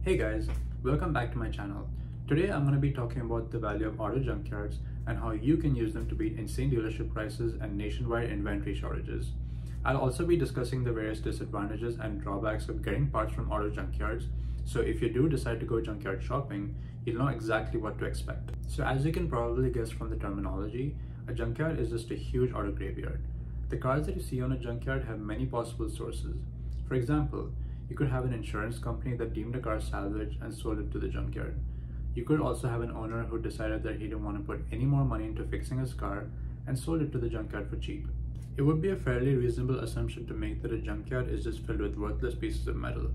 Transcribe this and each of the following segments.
Hey guys, welcome back to my channel. Today I'm going to be talking about the value of auto junkyards and how you can use them to beat insane dealership prices and nationwide inventory shortages. I'll also be discussing the various disadvantages and drawbacks of getting parts from auto junkyards, so if you do decide to go junkyard shopping, you'll know exactly what to expect. So as you can probably guess from the terminology, a junkyard is just a huge auto graveyard. The cars that you see on a junkyard have many possible sources. For example, you could have an insurance company that deemed a car salvage and sold it to the junkyard. You could also have an owner who decided that he didn't want to put any more money into fixing his car and sold it to the junkyard for cheap. It would be a fairly reasonable assumption to make that a junkyard is just filled with worthless pieces of metal.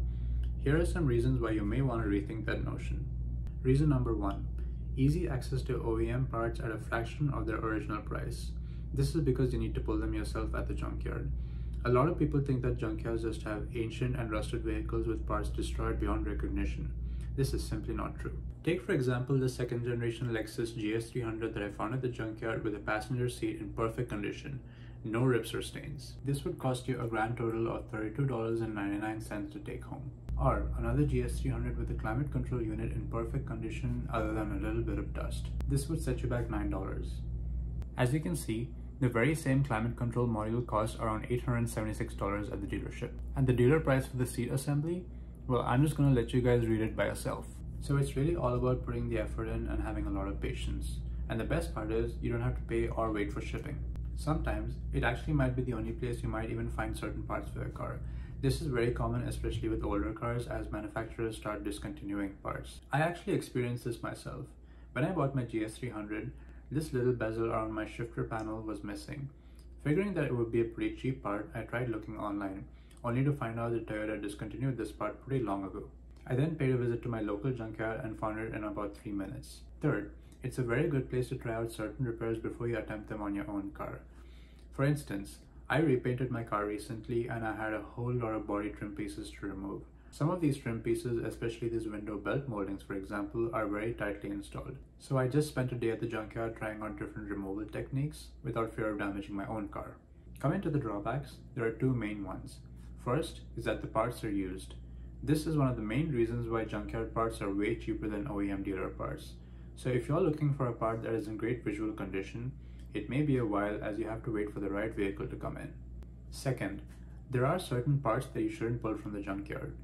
Here are some reasons why you may want to rethink that notion. Reason number 1. Easy access to OEM parts at a fraction of their original price. This is because you need to pull them yourself at the junkyard. A lot of people think that junkyards just have ancient and rusted vehicles with parts destroyed beyond recognition. This is simply not true. Take for example the second generation Lexus GS300 that I found at the junkyard with a passenger seat in perfect condition, no rips or stains. This would cost you a grand total of $32.99 to take home. Or another GS300 with a climate control unit in perfect condition other than a little bit of dust. This would set you back $9. As you can see, the very same climate control module costs around $876 at the dealership. And the dealer price for the seat assembly? Well, I'm just going to let you guys read it by yourself. So it's really all about putting the effort in and having a lot of patience. And the best part is, you don't have to pay or wait for shipping. Sometimes, it actually might be the only place you might even find certain parts for your car. This is very common, especially with older cars, as manufacturers start discontinuing parts. I actually experienced this myself. When I bought my GS300, this little bezel around my shifter panel was missing. Figuring that it would be a pretty cheap part, I tried looking online, only to find out that Toyota discontinued this part pretty long ago. I then paid a visit to my local junkyard and found it in about 3 minutes. Third, it's a very good place to try out certain repairs before you attempt them on your own car. For instance, I repainted my car recently and I had a whole lot of body trim pieces to remove. Some of these trim pieces, especially these window belt moldings for example, are very tightly installed. So I just spent a day at the junkyard trying out different removal techniques without fear of damaging my own car. Coming to the drawbacks, there are two main ones. First is that the parts are used. This is one of the main reasons why junkyard parts are way cheaper than OEM dealer parts. So if you're looking for a part that is in great visual condition, it may be a while as you have to wait for the right vehicle to come in. Second, there are certain parts that you shouldn't pull from the junkyard.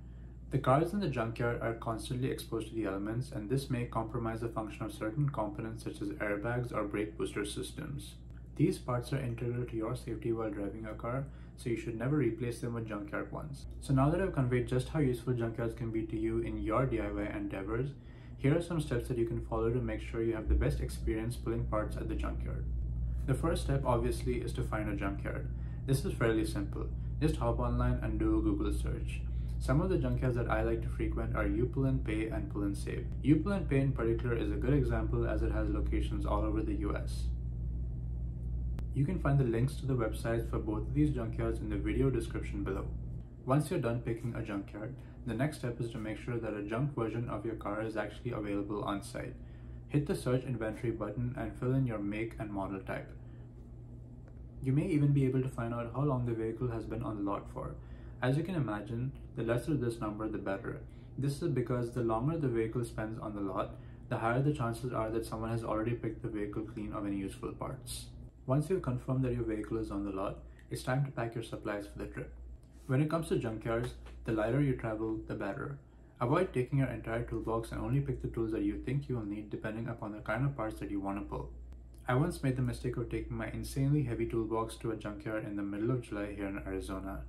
The cars in the junkyard are constantly exposed to the elements, and this may compromise the function of certain components such as airbags or brake booster systems. These parts are integral to your safety while driving a car, so you should never replace them with junkyard ones. So now that I've conveyed just how useful junkyards can be to you in your DIY endeavors, here are some steps that you can follow to make sure you have the best experience pulling parts at the junkyard. The first step obviously is to find a junkyard. This is fairly simple. Just hop online and do a Google search. Some of the junkyards that I like to frequent are Pull and Pay and Pull and Save. Pull and Pay in particular is a good example as it has locations all over the US. You can find the links to the websites for both of these junkyards in the video description below. Once you're done picking a junkyard, the next step is to make sure that a junk version of your car is actually available on site. Hit the search inventory button and fill in your make and model type. You may even be able to find out how long the vehicle has been on the lot for. As you can imagine, the lesser this number, the better. This is because the longer the vehicle spends on the lot, the higher the chances are that someone has already picked the vehicle clean of any useful parts. Once you've confirmed that your vehicle is on the lot, it's time to pack your supplies for the trip. When it comes to junkyards, the lighter you travel, the better. Avoid taking your entire toolbox and only pick the tools that you think you will need depending upon the kind of parts that you want to pull. I once made the mistake of taking my insanely heavy toolbox to a junkyard in the middle of July here in Arizona.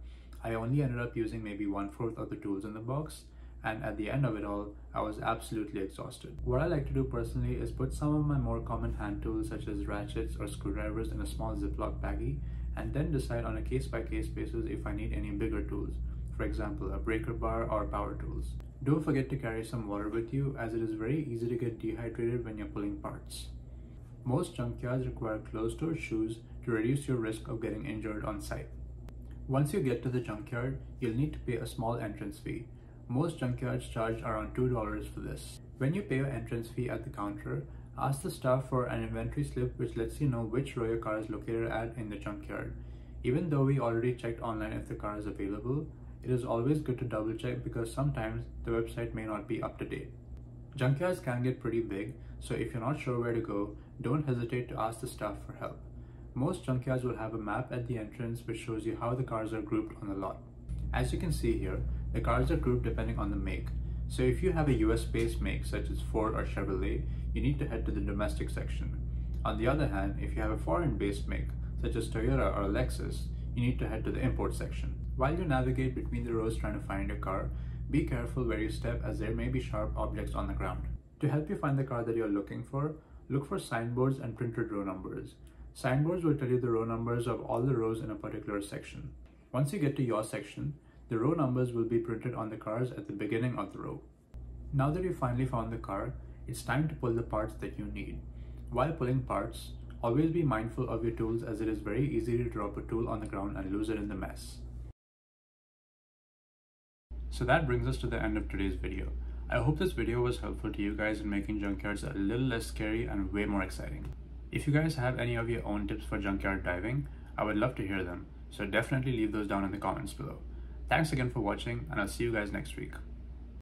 I only ended up using maybe 1/4 of the tools in the box, and at the end of it all, I was absolutely exhausted. What I like to do personally is put some of my more common hand tools such as ratchets or screwdrivers in a small Ziploc baggie, and then decide on a case-by-case basis if I need any bigger tools, for example a breaker bar or power tools. Don't forget to carry some water with you, as it is very easy to get dehydrated when you're pulling parts. Most junkyards require closed-toe shoes to reduce your risk of getting injured on site. Once you get to the junkyard, you'll need to pay a small entrance fee. Most junkyards charge around $2 for this. When you pay your entrance fee at the counter, ask the staff for an inventory slip which lets you know which row your car is located at in the junkyard. Even though we already checked online if the car is available, it is always good to double check because sometimes the website may not be up to date. Junkyards can get pretty big, so if you're not sure where to go, don't hesitate to ask the staff for help. Most junkyards will have a map at the entrance which shows you how the cars are grouped on the lot. As you can see here, the cars are grouped depending on the make. So if you have a US-based make such as Ford or Chevrolet, you need to head to the domestic section. On the other hand, if you have a foreign-based make such as Toyota or Lexus, you need to head to the import section. While you navigate between the rows trying to find your car, be careful where you step as there may be sharp objects on the ground. To help you find the car that you're looking for, look for signboards and printed row numbers. Signboards will tell you the row numbers of all the rows in a particular section. Once you get to your section, the row numbers will be printed on the cars at the beginning of the row. Now that you finally found the car, it's time to pull the parts that you need. While pulling parts, always be mindful of your tools as it is very easy to drop a tool on the ground and lose it in the mess. So that brings us to the end of today's video. I hope this video was helpful to you guys in making junkyards a little less scary and way more exciting. If you guys have any of your own tips for junkyard diving, I would love to hear them, so definitely leave those down in the comments below. Thanks again for watching, and I'll see you guys next week.